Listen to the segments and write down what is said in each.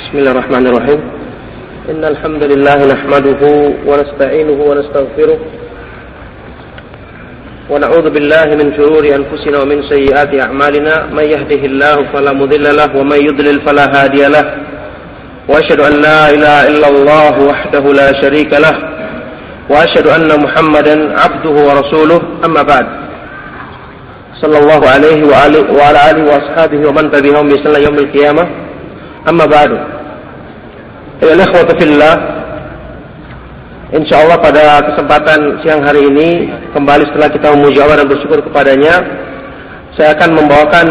Bismillahirrahmanirrahim. Innal hamdalillah nahmaduhu wa nasta'inuhu wa nastaghfiruh wa na'udzu billahi min shururi anfusina wa min sayyiati a'malina may yahdihillahu fala mudilla lahu wa may yudlil fala hadiya lahu wa asyhadu an la ilaha illallah wahdahu la syarika lahu wa asyhadu anna Muhammadan 'abduhu wa rasuluh amma ba'd. Sallallahu alaihi wa ala alihi wa ashabihi wa man tabi'ahum bi ihsan ila yaumil qiyamah. Amma ba'du. Ya ikhwata fillah, insyaallah pada kesempatan siang hari ini, kembali setelah kita memuji Allah dan bersyukur kepadanya, saya akan membawakan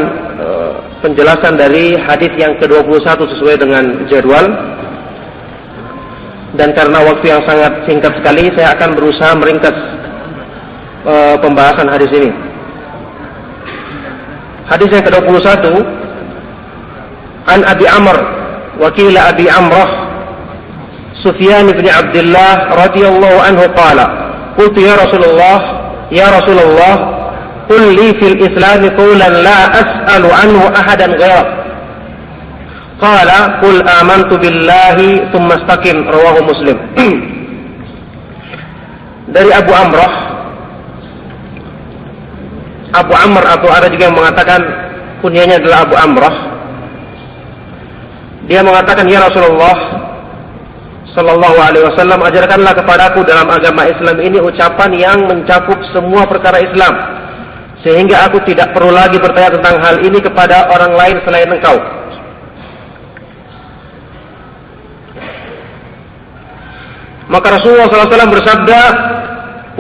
penjelasan dari hadis yang ke-21 sesuai dengan jadwal. Dan karena waktu yang sangat singkat sekali, saya akan berusaha meringkas pembahasan hadis ini. Hadis yang ke-21, An Abi Amr wakil Abi Amrah Sufyan bin Abdullah radhiyallahu anhu qala qultu ya Rasulullah qul li fil Islam qawlan la as'alu anhu ahadan ghayrak qala qul amantu billahi thumma istaqim rawahu Muslim. Dari Abu Amrah, Abu Amr atau ada juga yang mengatakan kunyanya adalah Abu Amrah. Dia mengatakan, ya Rasulullah sallallahu alaihi wasallam, ajarkanlah kepadaku dalam agama Islam ini ucapan yang mencakup semua perkara Islam, sehingga aku tidak perlu lagi bertanya tentang hal ini kepada orang lain selain engkau. Maka Rasulullah sallallahu alaihi wasallam bersabda,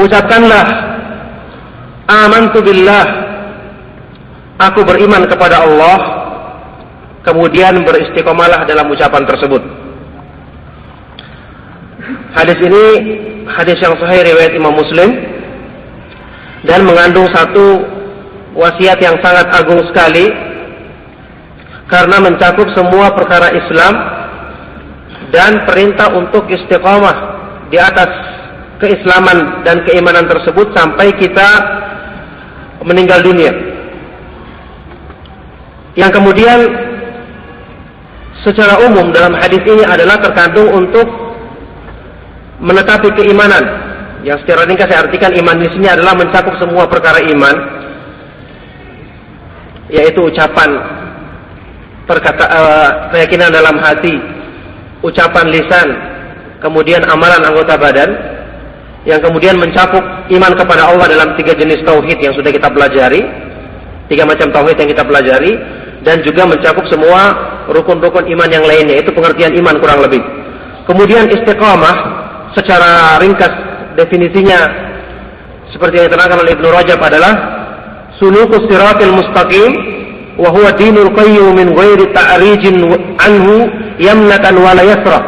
ucapkanlah amantu billah, aku beriman kepada Allah, kemudian beristiqomalah dalam ucapan tersebut. Hadis ini hadis yang sahih riwayat Imam Muslim dan mengandung satu wasiat yang sangat agung sekali karena mencakup semua perkara Islam dan perintah untuk istiqomah di atas keislaman dan keimanan tersebut sampai kita meninggal dunia. Yang kemudian secara umum dalam hadis ini adalah terkandung untuk menetapi keimanan. Yang secara ringkas saya artikan iman di sini adalah mencakup semua perkara iman, yaitu ucapan, keyakinan dalam hati, ucapan lisan, kemudian amalan anggota badan, yang kemudian mencakup iman kepada Allah dalam 3 jenis tauhid yang sudah kita pelajari, 3 macam tauhid yang kita pelajari, dan juga mencakup semua rukun-rukun iman yang lainnya. Itu pengertian iman kurang lebih. Kemudian istiqamah secara ringkas definisinya seperti yang diterangkan oleh Ibnu Rajab adalah sulukus siratil mustaqim wa huwa dinul qayyim min ghairi ta'rijin anhu yamnatan wa la yasra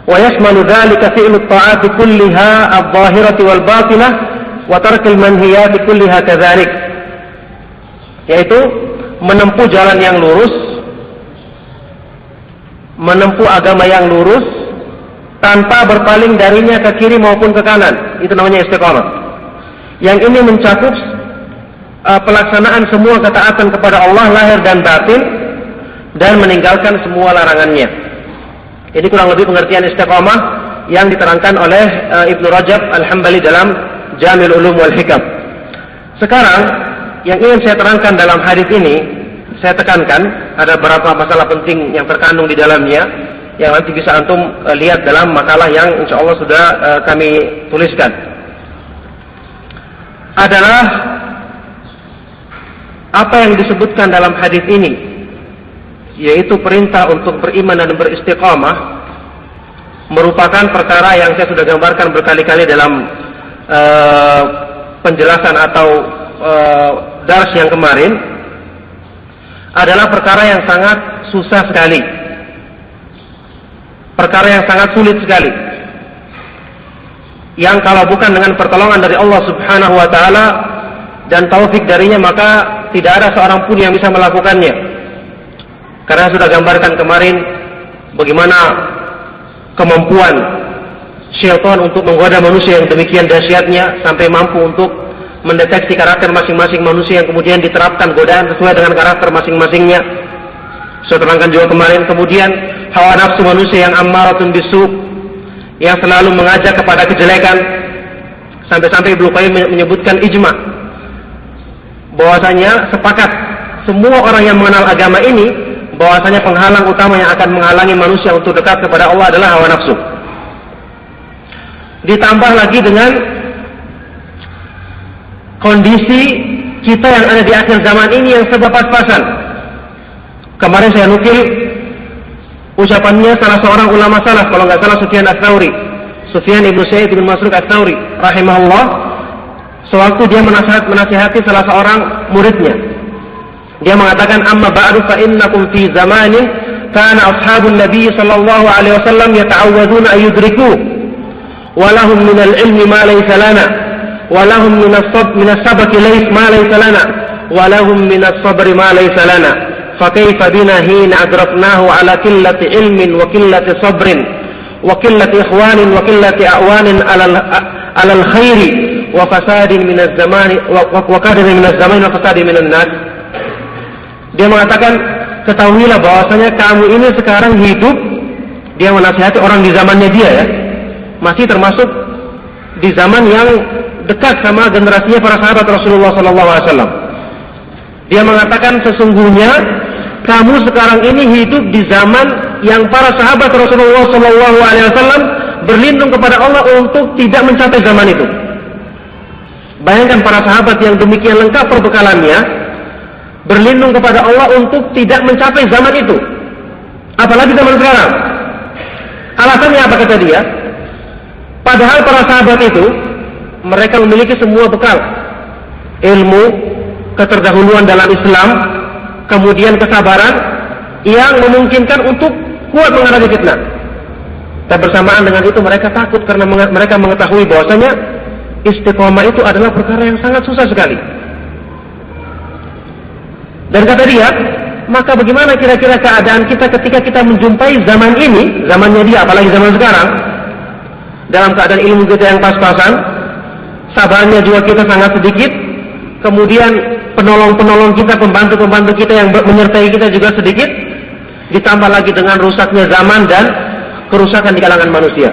wa yashmalu dhalika fi'lu at-ta'ati kulliha adh-dhahirati wal batinah wa tarkil manhiyati kulliha kadzalik, yaitu menempuh jalan yang lurus, menempuh agama yang lurus tanpa berpaling darinya ke kiri maupun ke kanan. Itu namanya istiqamah. Yang ini mencakup pelaksanaan semua ketaatan kepada Allah lahir dan batin dan meninggalkan semua larangannya. Ini kurang lebih pengertian istiqamah yang diterangkan oleh Ibnu Rajab Al-Hambali dalam Jami'ul Ulum wal Hikam. Sekarang yang ingin saya terangkan dalam hadis ini, saya tekankan ada beberapa masalah penting yang terkandung di dalamnya yang nanti bisa antum lihat dalam makalah yang insya Allah sudah kami tuliskan. Adalah apa yang disebutkan dalam hadis ini, yaitu perintah untuk beriman dan beristiqamah, merupakan perkara yang saya sudah gambarkan berkali-kali dalam penjelasan atau dars yang kemarin, adalah perkara yang sangat susah sekali, perkara yang sangat sulit sekali, yang kalau bukan dengan pertolongan dari Allah Subhanahu wa taala dan taufik darinya, maka tidak ada seorang pun yang bisa melakukannya. Karena sudah gambarkan kemarin bagaimana kemampuan syaitan untuk menggoda manusia yang demikian dahsyatnya sampai mampu untuk mendeteksi karakter masing-masing manusia yang kemudian diterapkan godaan sesuai dengan karakter masing-masingnya, Saya terangkan juga kemarin. Kemudian hawa nafsu manusia yang ammaratun bisu', yang selalu mengajak kepada kejelekan. Sampai-sampai Ibnu Qayyim menyebutkan ijma, bahwasanya sepakat semua orang yang mengenal agama ini, bahwasanya penghalang utama yang akan menghalangi manusia untuk dekat kepada Allah adalah hawa nafsu. Ditambah lagi dengan kondisi kita yang ada di akhir zaman ini yang serba pas-pasan. Kemarin saya nukil ucapannya salah seorang ulama salaf, kalau nggak salah Sufyan Ats-Tsauri, Sufyan ibnu Sa'id bin Masruq Ats-Tsauri rahimahullah, sewaktu dia menasihati salah seorang muridnya. Dia mengatakan, amma ba'du fa innakum fi zamanin kana ashabun nabi sallallahu alaihi wasallam yata'awwaduna an yudriku wa lahum min al-ilmi ma laysa lana wa lahum min as-sabqi ma laysa lana wa lahum min as-sabri ma laysa lana fa kayfa bina hina adraknahu ala qillati ilmin wa qillati sabrin wa qillati ikhwanin wa qillati a'wanin ala al-khairi wa fasadin min az-zamani wa qadrin min az-zamani wa fasadin min an-nas. Dia mengatakan, ketahuilah bahwasanya kamu ini sekarang hidup, dia menasihati orang di zamannya dia ya, masih termasuk di zaman yang dekat sama generasinya para sahabat Rasulullah SAW. Dia mengatakan, sesungguhnya kamu sekarang ini hidup di zaman yang para sahabat Rasulullah SAW berlindung kepada Allah untuk tidak mencapai zaman itu. Bayangkan para sahabat yang demikian lengkap perbekalannya, berlindung kepada Allah untuk tidak mencapai zaman itu, apalagi zaman sekarang. Alasannya apa kata dia? Padahal para sahabat itu mereka memiliki semua bekal, ilmu, keterdahuluan dalam Islam, kemudian kesabaran yang memungkinkan untuk kuat menghadapi fitnah. Dan bersamaan dengan itu mereka takut karena mereka mengetahui bahwasanya istiqomah itu adalah perkara yang sangat susah sekali. Dan kata dia, maka bagaimana kira-kira keadaan kita ketika kita menjumpai zaman ini, zamannya dia, apalagi zaman sekarang, dalam keadaan ilmu kita yang pas-pasan, sabarnya juga kita sangat sedikit, kemudian penolong-penolong kita, pembantu-pembantu kita yang menyertai kita juga sedikit, ditambah lagi dengan rusaknya zaman dan kerusakan di kalangan manusia.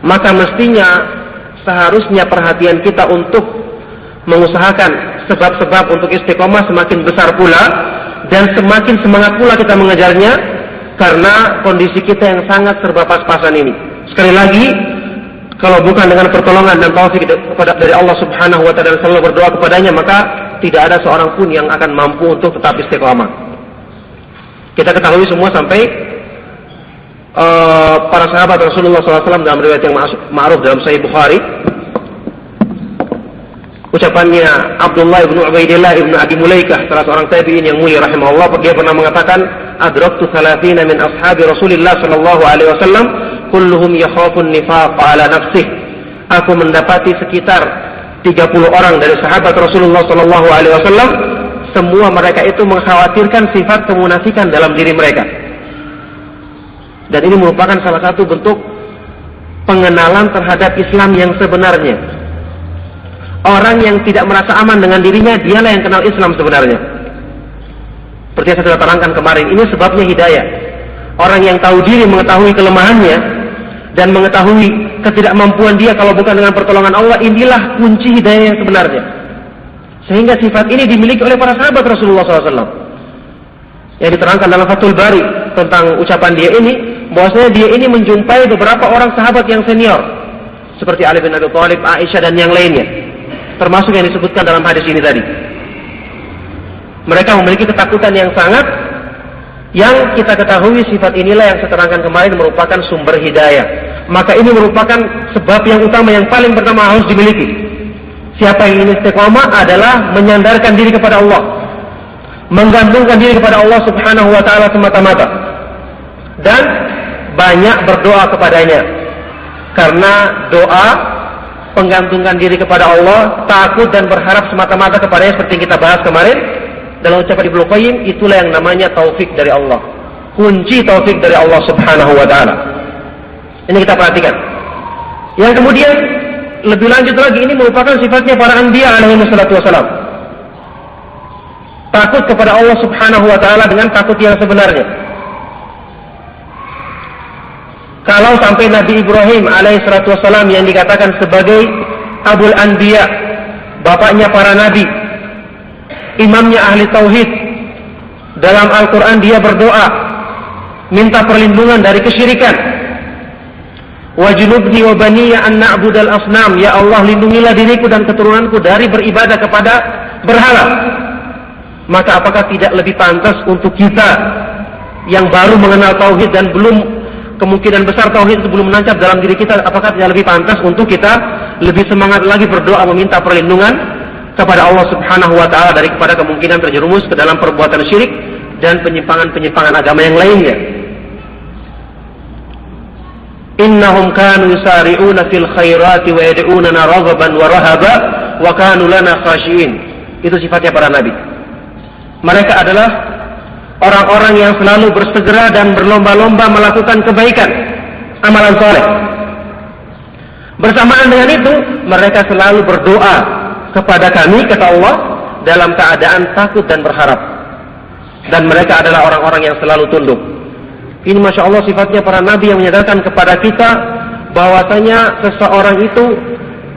Maka mestinya seharusnya perhatian kita untuk mengusahakan sebab-sebab untuk istiqomah semakin besar pula, dan semakin semangat pula kita mengejarnya, karena kondisi kita yang sangat serba pas-pasan ini. Sekali lagi, kalau bukan dengan pertolongan dan taufik dari Allah Subhanahu wa ta'ala, selalu berdoa kepadanya, maka tidak ada seorang pun yang akan mampu untuk tetap istiqomah. Kita ketahui semua sampai para sahabat Rasulullah SAW dalam riwayat yang ma'ruf dalam Sahih Bukhari, ucapannya Abdullah ibnu Ubaidillah ibnu Abi Mulaikah, salah seorang tabi'in yang mulia rahimahullah, dia pernah mengatakan, adraktu 30 min ashabi Rasulillah sallallahu alaihi wasallam kulluhum yakhafun nifaq ala nafsih. Aku mendapati sekitar 30 orang dari sahabat Rasulullah sallallahu alaihi wasallam, semua mereka itu mengkhawatirkan sifat kemunafikan dalam diri mereka. Dan ini merupakan salah satu bentuk pengenalan terhadap Islam yang sebenarnya. Orang yang tidak merasa aman dengan dirinya, dialah yang kenal Islam sebenarnya. Seperti yang saya sudah terangkan kemarin, ini sebabnya hidayah. Orang yang tahu diri, mengetahui kelemahannya, dan mengetahui ketidakmampuan dia kalau bukan dengan pertolongan Allah, inilah kunci hidayah yang sebenarnya. Sehingga sifat ini dimiliki oleh para sahabat Rasulullah SAW. Yang diterangkan dalam Fathul Bari tentang ucapan dia ini, bahwasanya dia ini menjumpai beberapa orang sahabat yang senior, seperti Ali bin Abi Thalib, Aisyah, dan yang lainnya, termasuk yang disebutkan dalam hadis ini tadi. Mereka memiliki ketakutan yang sangat, yang kita ketahui sifat inilah yang saya terangkan kemarin merupakan sumber hidayah. Maka ini merupakan sebab yang utama, yang paling pertama harus dimiliki. Siapa yang ingin istiqomah adalah menyandarkan diri kepada Allah, menggantungkan diri kepada Allah Subhanahu wa ta'ala semata-mata, dan banyak berdoa kepadanya. Karena doa, penggantungkan diri kepada Allah, takut dan berharap semata-mata kepadanya, seperti yang kita bahas kemarin dalam ucapan Ibnu Qayyim, itulah yang namanya taufik dari Allah, kunci taufik dari Allah Subhanahu wa ta'ala. Ini kita perhatikan. Yang kemudian lebih lanjut lagi, ini merupakan sifatnya para anbiya alaihi wassalatu wassalam. takut kepada Allah Subhanahu wa taala dengan takut yang sebenarnya. Kalau sampai Nabi Ibrahim alaihissalatu wassalam yang dikatakan sebagai Abul Anbiya, bapaknya para nabi, imamnya ahli tauhid, dalam Al-Quran dia berdoa minta perlindungan dari kesyirikan. Wajnubni wa baniya an na'budal asnam, ya Allah lindungilah diriku dan keturunanku dari beribadah kepada berhala. Maka apakah tidak lebih pantas untuk kita yang baru mengenal tauhid dan belum, kemungkinan besar tauhid itu belum menancap dalam diri kita, apakah tidak lebih pantas untuk kita lebih semangat lagi berdoa meminta perlindungan kepada Allah Subhanahu wa taala dari kepada kemungkinan terjerumus ke dalam perbuatan syirik dan penyimpangan-penyimpangan agama yang lainnya. Innahum kanu yusari'una fil khairati wa yad'unana raghaban wa rahaba wa kanu lana khashi'in. Itu sifatnya para nabi. Mereka adalah orang-orang yang selalu bersegera dan berlomba-lomba melakukan kebaikan, amalan soleh. Bersamaan dengan itu, mereka selalu berdoa kepada kami, kata Allah, dalam keadaan takut dan berharap. Dan mereka adalah orang-orang yang selalu tunduk. Ini Masya Allah sifatnya para nabi yang menyadarkan kepada kita bahwasanya seseorang itu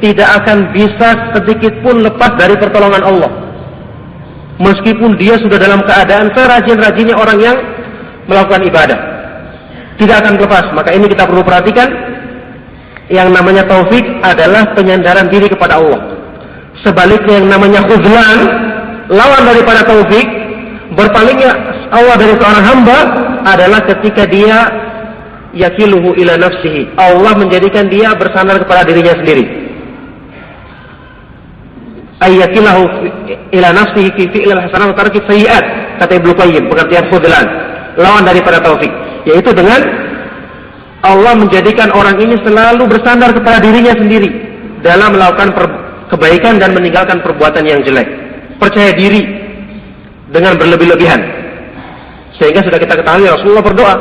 tidak akan bisa sedikit pun lepas dari pertolongan Allah. Meskipun dia sudah dalam keadaan serajin-rajinnya orang yang melakukan ibadah, tidak akan lepas. Maka ini kita perlu perhatikan. Yang namanya taufik adalah penyandaran diri kepada Allah. Sebaliknya yang namanya khuzlan, lawan daripada taufik, berpalingnya Allah dari seorang hamba adalah ketika dia yakiluhu ila nafsihi. Allah menjadikan dia bersandar kepada dirinya sendiri. Ayyakilahu ila nafsihi fi fi'lil hasanat wa tarki sayyi'at, kata Ibnu Qayyim, pengertian khudlan, lawan daripada taufik, yaitu dengan Allah menjadikan orang ini selalu bersandar kepada dirinya sendiri dalam melakukan kebaikan dan meninggalkan perbuatan yang jelek. Percaya diri dengan berlebih-lebihan. Sehingga sudah kita ketahui Rasulullah berdoa,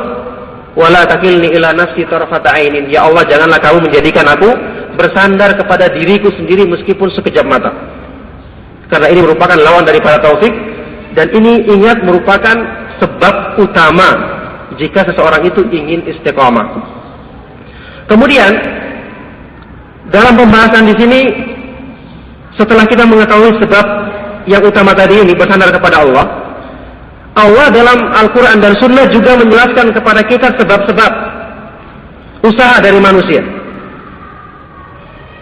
wala takilni ila nafsi tarfata ainin, ya Allah janganlah kamu menjadikan aku bersandar kepada diriku sendiri meskipun sekejap mata. Karena ini merupakan lawan daripada taufik, dan ini ingat merupakan sebab utama jika seseorang itu ingin istiqamah. Kemudian dalam pembahasan di sini, setelah kita mengetahui sebab yang utama tadi ini bersandar kepada Allah, Allah dalam Al-Quran dan Sunnah juga menjelaskan kepada kita sebab-sebab usaha dari manusia.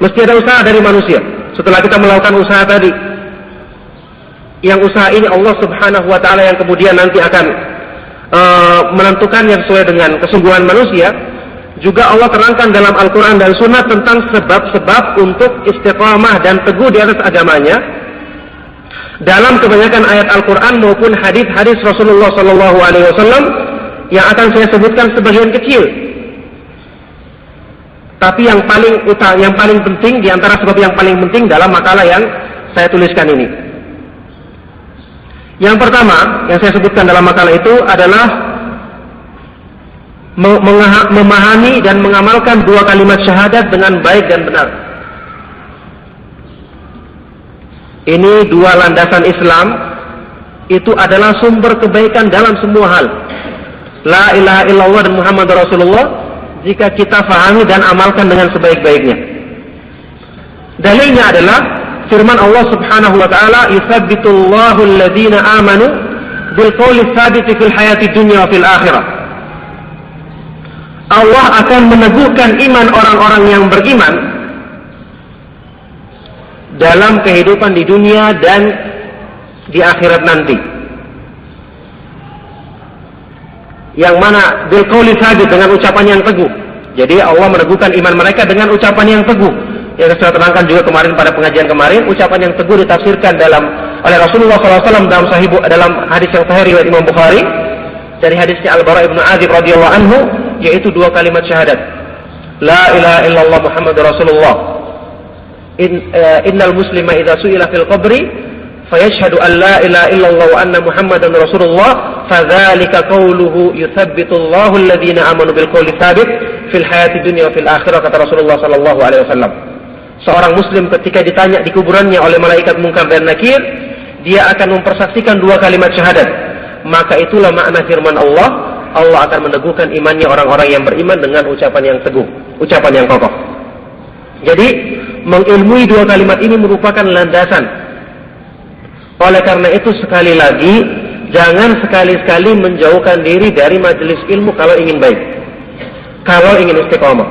Mesti ada usaha dari manusia. Setelah kita melakukan usaha tadi, yang usaha ini Allah Subhanahu wa ta'ala yang kemudian nanti akan menentukannya sesuai dengan kesungguhan manusia. Juga Allah terangkan dalam Al-Quran dan Sunnah tentang sebab-sebab untuk istiqamah dan teguh di atas agamanya dalam kebanyakan ayat Al-Quran maupun hadis-hadis Rasulullah SAW yang akan saya sebutkan sebagian kecil. Tapi yang paling penting, di antara sebab yang paling penting dalam makalah yang saya tuliskan ini. Yang pertama yang saya sebutkan dalam makalah itu adalah memahami dan mengamalkan dua kalimat syahadat dengan baik dan benar. Ini dua landasan Islam, itu adalah sumber kebaikan dalam semua hal. La ilaha illallah dan Muhammad Rasulullah, jika kita fahami dan amalkan dengan sebaik-baiknya. Dalilnya adalah firman Allah Subhanahu wa taala, "Yutsabbitullahu alladhina amanu bil qawli tsabiti fil hayati dunya wa fil akhirah." Allah akan meneguhkan iman orang-orang yang beriman dalam kehidupan di dunia dan di akhirat nanti. Yang mana bil qawli tsabit, dengan ucapan yang teguh. Jadi Allah meneguhkan iman mereka dengan ucapan yang teguh. Yang saya terangkan juga kemarin pada pengajian kemarin, ucapan yang teguh ditafsirkan oleh Rasulullah SAW dalam hadis yang sahih riwayat Imam Bukhari dari hadisnya Al-Bara ibn Azib radhiyallahu anhu, yaitu dua kalimat syahadat. La ilaha illallah Muhammadur Rasulullah. Innal muslima idza su'ila fil qabri fayashhadu an la ilaha illallah wa anna Muhammadan Rasulullah fadzalika qawluhu yutsabbitullahu alladhina amanu bil qawli tsabit fil hayati dunya wa fil akhirah, kata Rasulullah sallallahu alaihi wasallam. Seorang muslim ketika ditanya di kuburannya oleh malaikat Munkar dan Nakir, dia akan mempersaksikan dua kalimat syahadat. Maka itulah makna firman Allah, Allah akan meneguhkan imannya orang-orang yang beriman dengan ucapan yang teguh, ucapan yang kokoh. Jadi mengilmui dua kalimat ini merupakan landasan. Oleh karena itu sekali lagi, jangan sekali-sekali menjauhkan diri dari majelis ilmu kalau ingin baik, kalau ingin istiqomah.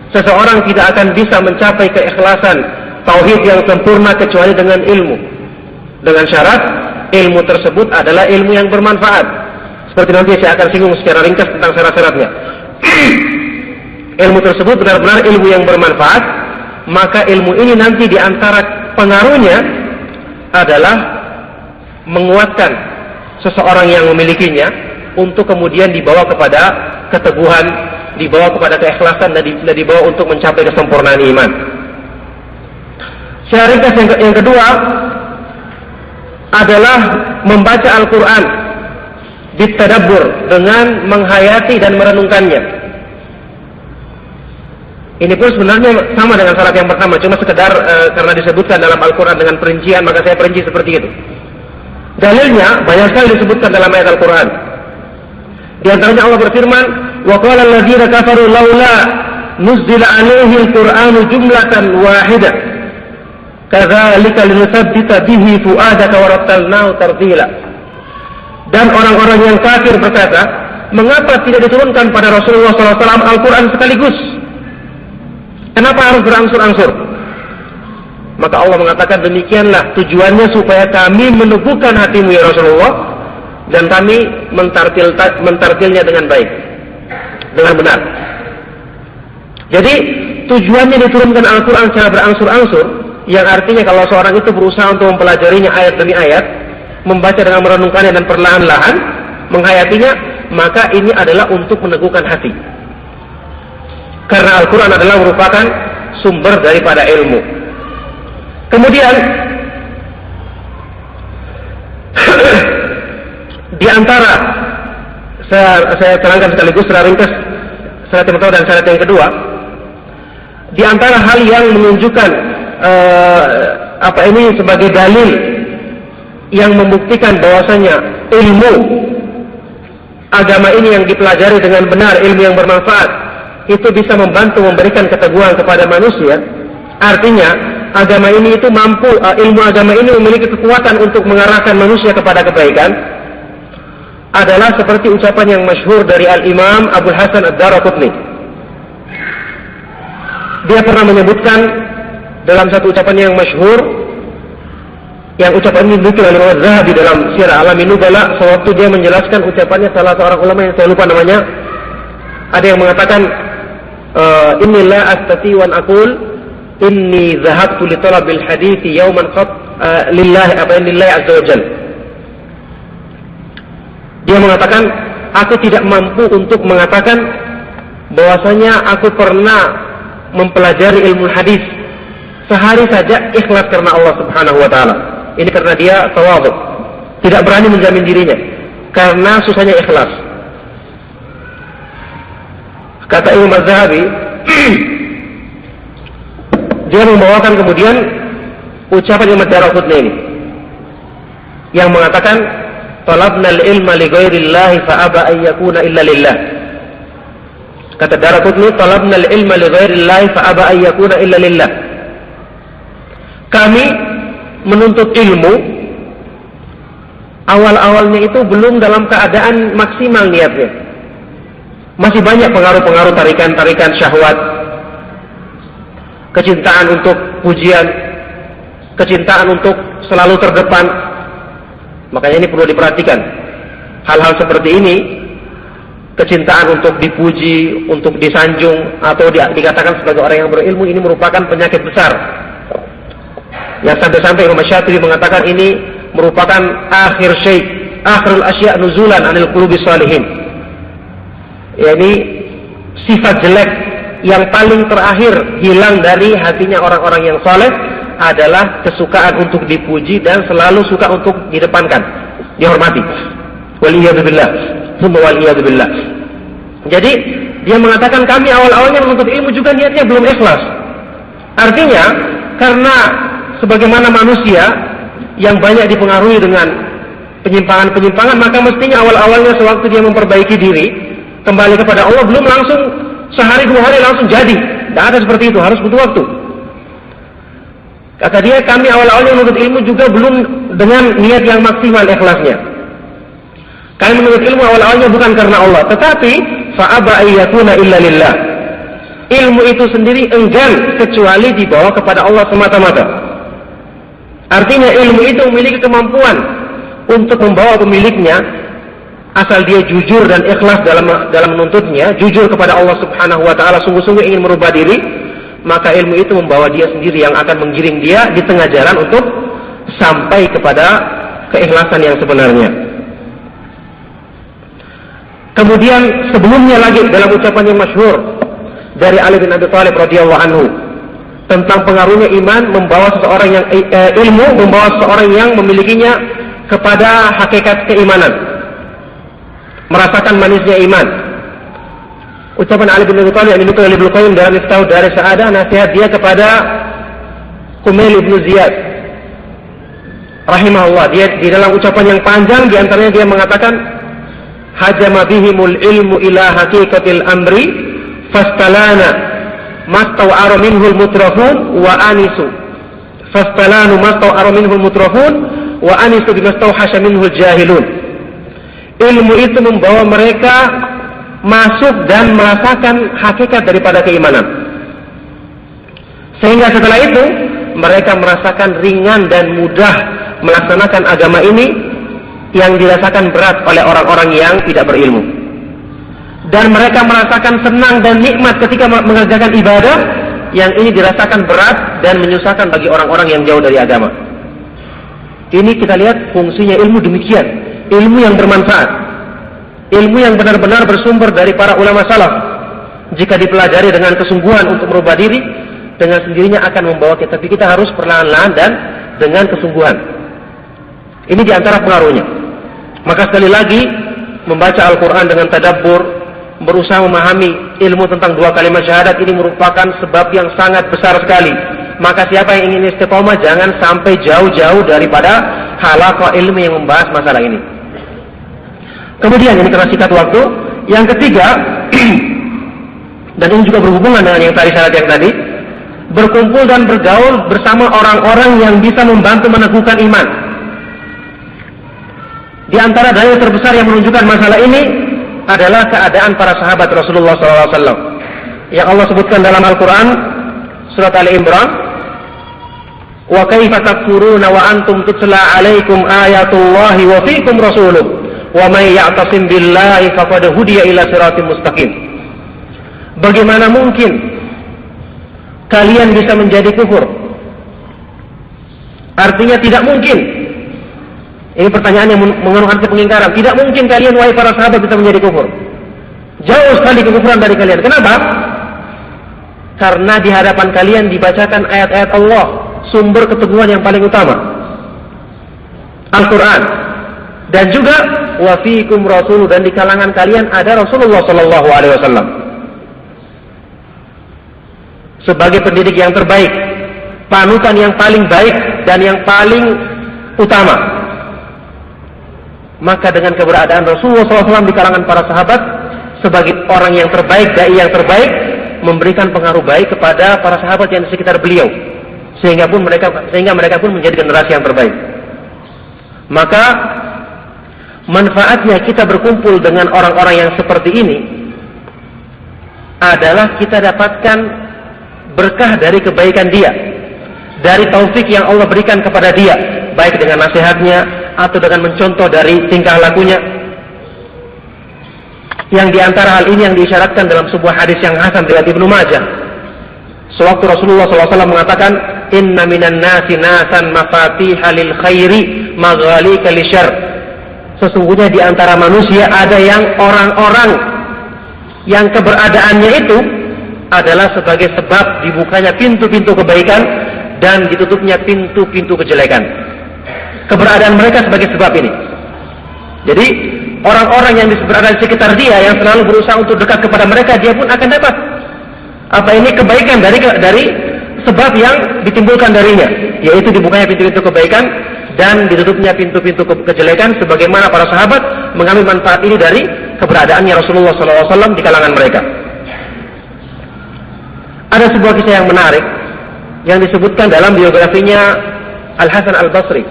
Seseorang tidak akan bisa mencapai keikhlasan tauhid yang sempurna kecuali dengan ilmu. Dengan syarat ilmu tersebut adalah ilmu yang bermanfaat. Seperti nanti saya akan singgung secara ringkas tentang syarat-syaratnya. Ilmu tersebut benar-benar ilmu yang bermanfaat, maka ilmu ini nanti diantara pengaruhnya adalah menguatkan seseorang yang memilikinya untuk kemudian dibawa kepada keteguhan, dibawa kepada keikhlasan, dan dibawa untuk mencapai kesempurnaan iman. Secara ringkas yang kedua adalah membaca Al-Quran bitadabbur, dengan menghayati dan merenungkannya. Ini pun sebenarnya sama dengan syarat yang pertama, cuma sekedar karena disebutkan dalam Al-Quran dengan perincian, maka saya perinci seperti itu. Dalilnya banyak sekali disebutkan dalam ayat Al-Quran. Di antaranya Allah berfirman, wa qala alladziina kafaru laula nuzzila 'alaihi al-Qur'anu jumlatan wahidah kadzalika linutsabbita bihi fu'adaka wa rattalnahu tartila. Dan orang-orang yang kafir berkata, mengapa tidak diturunkan pada Rasulullah SAW Al-Quran sekaligus? Kenapa harus berangsur-angsur? Maka Allah mengatakan, demikianlah tujuannya supaya kami meneguhkan hatimu ya Rasulullah, dan kami mentartilnya dengan baik, dengan benar. Jadi tujuannya diturunkan Al-Quran secara berangsur-angsur, yang artinya kalau seorang itu berusaha untuk mempelajarinya ayat demi ayat, membaca dengan merenungkannya dan perlahan-lahan menghayatinya, maka ini adalah untuk meneguhkan hati. Karena Al-Quran adalah merupakan sumber daripada ilmu. Kemudian di antara saya terangkan sekaligus secara ringkas syarat yang pertama dan syarat yang kedua, di antara hal yang menunjukkan ini sebagai dalil yang membuktikan bahwasanya ilmu agama ini yang dipelajari dengan benar, ilmu yang bermanfaat, itu bisa membantu memberikan keteguhan kepada manusia. Artinya agama ini itu mampu, ilmu agama ini memiliki kekuatan untuk mengarahkan manusia kepada kebaikan, adalah seperti ucapan yang masyhur dari Al-Imam Abu Hasan Ad-Daraqutni. Dia pernah menyebutkan dalam satu ucapan yang masyhur, yang ucapan ini dikutip oleh Az-Zahabi dalam Syiar A'lamin Nubala, sewaktu dia menjelaskan ucapannya salah seorang ulama yang saya lupa namanya. Ada yang mengatakan, inni la astati wa aqul inni dhahabtu li talabil hadithi yawman qat lillahi azza wa jalla. Dia mengatakan, aku tidak mampu untuk mengatakan bahwasanya aku pernah mempelajari ilmu hadis sehari saja ikhlas karena Allah Subhanahu wa taala. Ini karena dia tawadhu, tidak berani menjamin dirinya karena susahnya ikhlas. Kata Imam Az-Zahabi, dia membawakan kemudian ucapan Imam Ad-Daraqutni ini yang mengatakan, talabna al-ilma li ghairillahi fa aba an yakuna illa lillah. Kata Daraqutni, talabna al-ilma li ghairillahi fa aba an yakuna illa lillah. Kami menuntut ilmu, awal-awalnya itu belum dalam keadaan maksimal niatnya. Masih banyak pengaruh-pengaruh tarikan-tarikan syahwat, kecintaan untuk pujian, kecintaan untuk selalu terdepan. Makanya ini perlu diperhatikan. Hal-hal seperti ini, kecintaan untuk dipuji, untuk disanjung, atau dikatakan sebagai orang yang berilmu, ini merupakan penyakit besar. Yang sampai-sampai Imam Syafi'i mengatakan ini merupakan akhirul asya' nuzulan anil qulubi shalihin. Yani sifat jelek yang paling terakhir hilang dari hatinya orang-orang yang saleh adalah kesukaan untuk dipuji dan selalu suka untuk didepankan, dihormati. Waliyadzubillah, summa waliyadzubillah. Jadi dia mengatakan kami awal-awalnya menuntut ilmu juga niatnya belum ikhlas. Artinya karena sebagaimana manusia yang banyak dipengaruhi dengan penyimpangan-penyimpangan, maka mestinya awal-awalnya sewaktu dia memperbaiki diri, kembali kepada Allah, belum langsung sehari dua hari langsung jadi. Tidak ada seperti itu, harus butuh waktu. Kata dia, kami awal-awalnya menuntut ilmu juga belum dengan niat yang maksimal ikhlasnya. Kami menuntut ilmu awal-awalnya bukan karena Allah, tetapi fa'aba ayyakuna illa lillah. Ilmu itu sendiri enggan kecuali dibawa kepada Allah semata-mata. Artinya ilmu itu memiliki kemampuan untuk membawa pemiliknya, asal dia jujur dan ikhlas dalam menuntutnya, jujur kepada Allah Subhanahu wa taala, sungguh-sungguh ingin merubah diri, maka ilmu itu membawa dia sendiri yang akan menggiring dia di tengah jalan untuk sampai kepada keikhlasan yang sebenarnya. Kemudian sebelumnya lagi dalam ucapan yang masyhur dari Ali bin Abi Thalib radhiyallahu anhu tentang pengaruhnya iman membawa seseorang yang ilmu membawa seseorang yang memilikinya kepada hakikat keimanan, merasakan manisnya iman. Ucapan Ali bin Abi Thalib yang dinukil oleh Ibnu Qayyim dalam Miftahud Daris Sa'adah, nasihat dia kepada Kumail ibn Ziyad rahimahullah. Dia di dalam ucapan yang panjang, di antaranya dia mengatakan, hajama bihimul ilmu ila haqiqatil amri fastalana mastaw'ara minhul mutrafun wa anisu fastalanu mastaw'ara minhul mutrafun wa anisu bimastawhasha minhul jahilun. Ilmu itu membawa mereka masuk dan merasakan hakikat daripada keimanan, sehingga setelah itu mereka merasakan ringan dan mudah melaksanakan agama ini yang dirasakan berat oleh orang-orang yang tidak berilmu, dan mereka merasakan senang dan nikmat ketika mengerjakan ibadah yang ini dirasakan berat dan menyusahkan bagi orang-orang yang jauh dari agama. Ini kita lihat fungsinya ilmu demikian, ilmu yang bermanfaat, ilmu yang benar-benar bersumber dari para ulama salaf. Jika dipelajari dengan kesungguhan untuk merubah diri, dengan sendirinya akan membawa kita, tapi kita harus perlahan-lahan dan dengan kesungguhan. Ini diantara pengaruhnya. Maka sekali lagi, membaca Al-Quran dengan tadabbur, berusaha memahami ilmu tentang dua kalimat syahadat ini merupakan sebab yang sangat besar sekali. Maka siapa yang ingin istiqomah, jangan sampai jauh-jauh daripada halaqah ilmu yang membahas masalah ini. Kemudian, ini karena singkat waktu, yang ketiga, dan ini juga berhubungan dengan yang tadi syarat yang tadi, berkumpul dan bergaul bersama orang-orang yang bisa membantu meneguhkan iman. Di antara dalil terbesar yang menunjukkan masalah ini adalah keadaan para sahabat Rasulullah SAW yang Allah sebutkan dalam Al-Quran surat Ali Imran, wa kaifa takfuruna wa antum tutla alaikum ayatullahi wa fiikum rasuluh wa may ya'tasim billahi faqad hudiya ila siratim mustaqim. Bagaimana mungkin kalian bisa menjadi kufur? Artinya tidak mungkin. Ini pertanyaan yang mengandung arti pengingkaran. Tidak mungkin kalian, wahai para sahabat, bisa menjadi kufur. Jauh sekali kekufuran dari kalian. Kenapa? Karena di hadapan kalian dibacakan ayat-ayat Allah, sumber keteguhan yang paling utama, Al-Quran. Dan juga wa fiikum rasul, dan di kalangan kalian ada Rasulullah SAW sebagai pendidik yang terbaik, panutan yang paling baik dan yang paling utama. Maka dengan keberadaan Rasulullah SAW di kalangan para sahabat sebagai orang yang terbaik, dai yang terbaik, memberikan pengaruh baik kepada para sahabat yang di sekitar beliau, sehingga mereka pun menjadi generasi yang terbaik. Maka manfaatnya kita berkumpul dengan orang-orang yang seperti ini adalah kita dapatkan berkah dari kebaikan dia, dari taufik yang Allah berikan kepada dia, baik dengan nasihatnya atau dengan mencontoh dari tingkah lakunya. Yang diantara hal ini yang diisyaratkan dalam sebuah hadis yang hasan riwayat Ibnu Majah. Sewaktu Rasulullah SAW mengatakan, inna minan nasi nasan mafatiha lil khairi maghalika lisyarr. Sesungguhnya di antara manusia ada yang orang-orang yang keberadaannya itu adalah sebagai sebab dibukanya pintu-pintu kebaikan dan ditutupnya pintu-pintu kejelekan. Keberadaan mereka sebagai sebab ini. Jadi orang-orang yang berada di sekitar dia, yang selalu berusaha untuk dekat kepada mereka, dia pun akan dapat kebaikan dari sebab yang ditimbulkan darinya. yaitu dibukanya pintu-pintu kebaikan dan ditutupnya pintu-pintu kejelekan, sebagaimana para sahabat mengambil manfaat ini dari keberadaannya Rasulullah SAW di kalangan mereka. Ada sebuah kisah yang menarik yang disebutkan dalam biografinya Al-Hasan Al-Basri,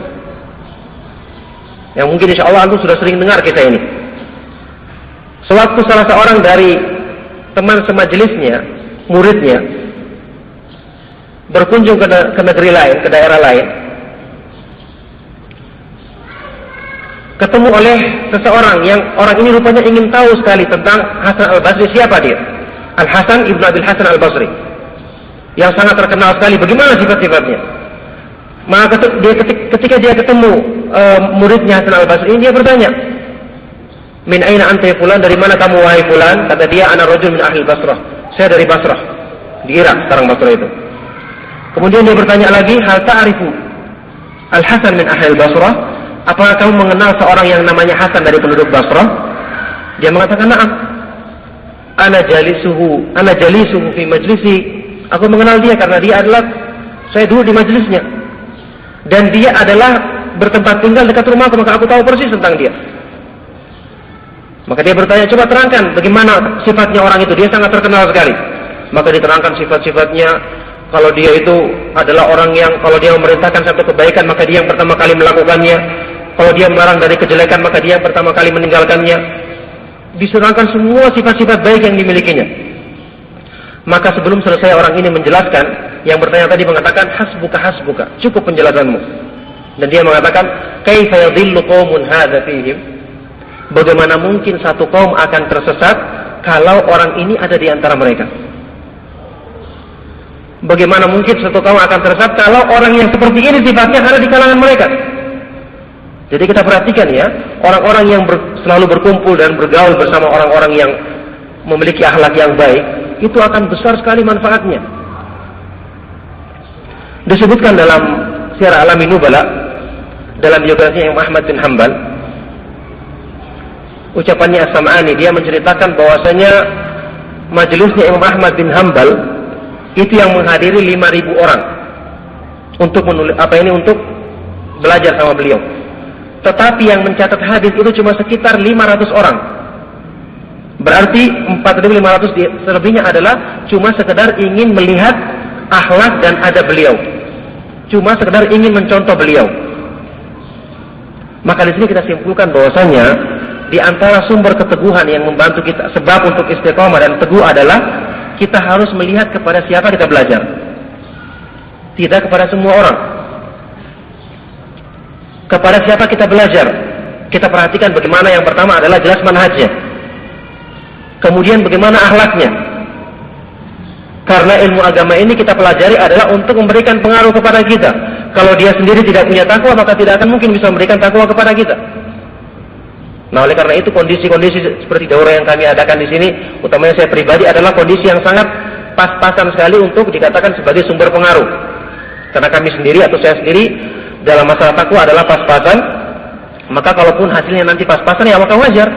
yang mungkin insya Allah antum sudah sering dengar kisah ini. Sewaktu salah seorang dari teman semajelisnya, muridnya, berkunjung ke negeri lain, ke daerah lain, ketemu oleh seseorang yang orang ini rupanya ingin tahu sekali tentang Hasan Al-Basri. Siapa dia? Al-Hasan Ibn Abil Hasan Al-Basri, yang sangat terkenal sekali. Bagaimana sifat-sifatnya? Maka ketika dia ketemu muridnya Hasan Al-Basri ini, dia bertanya, "Min aina anta ya fulan?" Dari mana kamu wahai fulan? Kata dia, "Ana rajul min ahli Basrah." Saya dari Basrah, di Irak sekarang Basrah itu. Kemudian dia bertanya lagi, "Hal ta'rifu Al-Hasan min ahli Basrah?" Apakah kamu mengenal seorang yang namanya Hasan dari penduduk Basrah? Dia mengatakan, "Na'am. Ana jalisuhu fi majlisi." Aku mengenal dia karena dia adalah, saya dulu di majelisnya, dan dia adalah bertempat tinggal dekat rumahku, maka aku tahu persis tentang dia. Maka dia bertanya, "Coba terangkan bagaimana sifatnya orang itu, dia sangat terkenal sekali." Maka diterangkan sifat-sifatnya. Kalau dia itu adalah orang yang kalau dia memerintahkan satu kebaikan, maka dia yang pertama kali melakukannya. Kalau dia melarang dari kejelekan, maka dia yang pertama kali meninggalkannya. Diserangkan semua sifat-sifat baik yang dimilikinya. Maka sebelum selesai orang ini menjelaskan, yang bertanya tadi mengatakan, hasbuka, cukup penjelasanmu. Dan dia mengatakan, kaifa yadhillu qaumun hadza fihim? Bagaimana mungkin satu kaum akan tersesat kalau orang ini ada di antara mereka? Bagaimana mungkin satu kaum akan tersesat kalau orang yang seperti ini sifatnya ada di kalangan mereka? Jadi kita perhatikan ya, orang-orang yang selalu berkumpul dan bergaul bersama orang-orang yang memiliki akhlak yang baik, itu akan besar sekali manfaatnya. Disebutkan dalam Syiar A'lamin Nubala, dalam biografi Imam Ahmad bin Hanbal, ucapannya As-Sam'ani, dia menceritakan bahwasanya majelisnya Imam Ahmad bin Hanbal itu yang menghadiri 5.000 orang untuk untuk belajar sama beliau. Tetapi yang mencatat hadis itu cuma sekitar 500 orang. Berarti 4.500 selebihnya adalah cuma sekedar ingin melihat akhlak dan adab beliau, cuma sekedar ingin mencontoh beliau. Maka di sini kita simpulkan bahwasanya di antara sumber keteguhan yang membantu kita sebab untuk istiqomah dan teguh adalah kita harus melihat kepada siapa kita belajar, tidak kepada semua orang. Kepada siapa kita belajar, kita perhatikan bagaimana. Yang pertama adalah jelas manhajnya, kemudian bagaimana akhlaknya. Karena ilmu agama ini kita pelajari adalah untuk memberikan pengaruh kepada kita. Kalau dia sendiri tidak punya takwa, maka tidak akan mungkin bisa memberikan takwa kepada kita. Nah, oleh karena itu kondisi-kondisi seperti daurah yang kami adakan di sini, utamanya saya pribadi, adalah kondisi yang sangat pas-pasan sekali untuk dikatakan sebagai sumber pengaruh. Karena kami sendiri atau saya sendiri dalam masalah takwa adalah pas-pasan, maka kalaupun hasilnya nanti pas-pasan, ya maka wajar.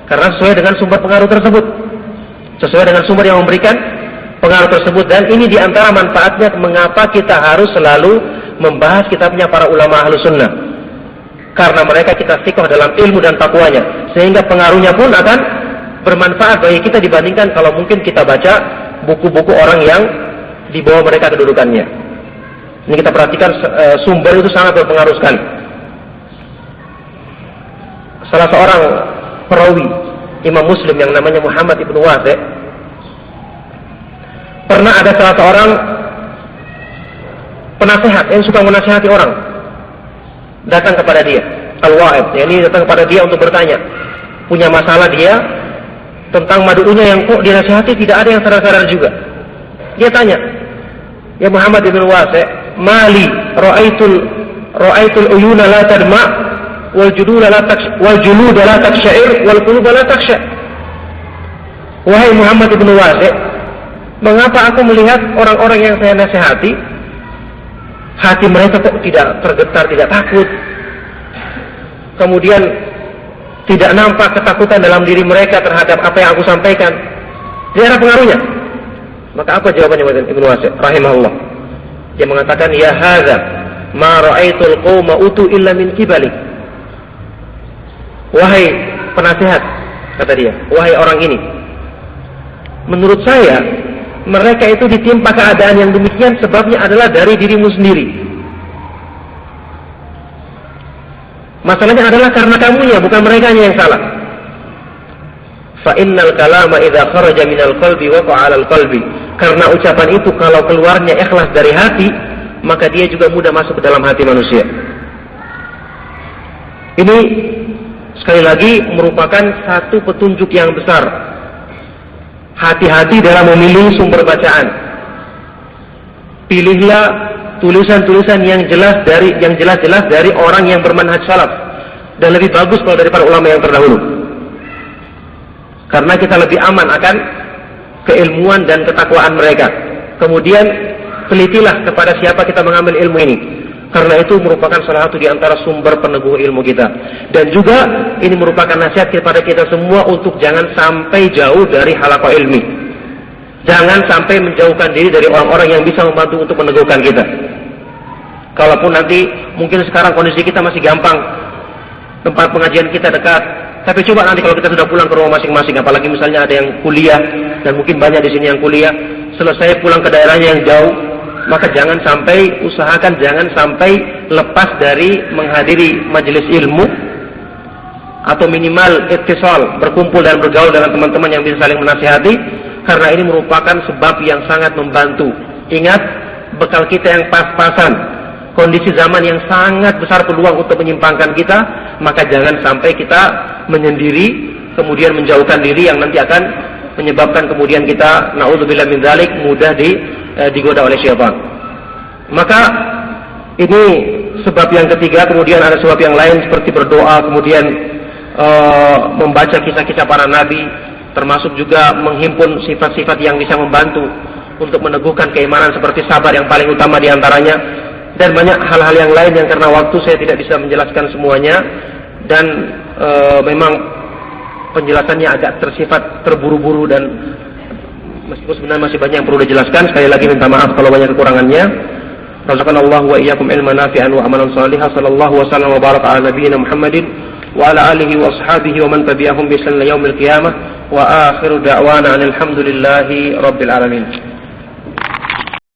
Karena sesuai dengan sumber pengaruh tersebut, sesuai dengan sumber yang memberikan pengaruh tersebut. Dan ini diantara manfaatnya mengapa kita harus selalu membahas kitabnya para ulama Ahlus Sunnah, karena mereka kita thiqah dalam ilmu dan takwanya, sehingga pengaruhnya pun akan bermanfaat bagi kita dibandingkan kalau mungkin kita baca buku-buku orang yang di bawah mereka kedudukannya. Ini kita perhatikan sumber itu sangat berpengaruh sekali. Salah seorang perawi Imam Muslim yang namanya Muhammad ibnu Wasi', pernah ada salah seorang penasehat yang suka menasihati orang datang kepada dia, al-wa'id, ini datang kepada dia untuk bertanya, punya masalah dia tentang madu'unya yang kok dinasihati tidak ada yang sadar-sadar juga. Dia tanya, "Ya Muhammad ibnu Wasi', mali ra'aitul uyuna la tadma wal juluda la takshair wal quluba la taksha." Wahai Muhammad ibnu Wasi', mengapa aku melihat orang-orang yang saya nasihati hati mereka kok tidak tergetar, tidak takut, kemudian tidak nampak ketakutan dalam diri mereka terhadap apa yang aku sampaikan? Tidak ada pengaruhnya. Maka apa jawabannya Ibnu Wasi' rahimahullah? Dia mengatakan, "Ya hadza ma ra'aitul qauma utu illa min kibalik. Wahai penasihat, kata dia, wahai orang ini, menurut saya mereka itu ditimpa keadaan yang demikian sebabnya adalah dari dirimu sendiri. Masalahnya adalah karena kamunya, bukan mereka yang salah. Fa innal kalama idza kharaja minal qalbi waqa'a 'alal qalbi. Karena ucapan itu kalau keluarnya ikhlas dari hati, maka dia juga mudah masuk ke dalam hati manusia. Ini sekali lagi merupakan satu petunjuk yang besar. Hati-hati dalam memilih sumber bacaan. Pilihlah tulisan-tulisan yang jelas-jelas dari orang yang bermanhaj salaf, dan lebih bagus kalau dari para ulama yang terdahulu. Karena kita lebih aman akan keilmuan dan ketakwaan mereka. Kemudian telitilah kepada siapa kita mengambil ilmu ini, karena itu merupakan salah satu di antara sumber peneguh ilmu kita. Dan juga ini merupakan nasihat kepada kita semua untuk jangan sampai jauh dari halaqah ilmi. Jangan sampai menjauhkan diri dari orang-orang yang bisa membantu untuk meneguhkan kita. Kalaupun nanti mungkin sekarang kondisi kita masih gampang, tempat pengajian kita dekat, tapi coba nanti kalau kita sudah pulang ke rumah masing-masing, apalagi misalnya ada yang kuliah, dan mungkin banyak di sini yang kuliah, selesai pulang ke daerahnya yang jauh, maka usahakan jangan sampai lepas dari menghadiri majelis ilmu, atau minimal ittisal, berkumpul dan bergaul dengan teman-teman yang bisa saling menasihati, karena ini merupakan sebab yang sangat membantu. Ingat, bekal kita yang pas-pasan, kondisi zaman yang sangat besar peluang untuk menyimpangkan kita, maka jangan sampai kita menyendiri, kemudian menjauhkan diri yang nanti akan menyebabkan kemudian kita, na'udzubillah min dzalik, mudah digoda oleh syaitan. Maka ini sebab yang ketiga. Kemudian ada sebab yang lain seperti berdoa, kemudian membaca kisah-kisah para nabi, termasuk juga menghimpun sifat-sifat yang bisa membantu untuk meneguhkan keimanan seperti sabar yang paling utama diantaranya, dan banyak hal-hal yang lain yang karena waktu saya tidak bisa menjelaskan semuanya, dan memang penjelasannya agak tersifat terburu-buru, dan meskipun sebenarnya masih banyak yang perlu dijelaskan. Sekali lagi minta maaf kalau banyak kekurangannya. Razaqanallahu wa iyyakum ilman nafi'an wa amalan shalihan. Sallallahu wasallam wa baraka ala nabiyyina Muhammadin wa ala alihi wa ashabihi wa man tabi'ahum bi ihsan ila yaumil qiyamah. Wa akhiru da'wana alhamdulillahi rabbil alamin.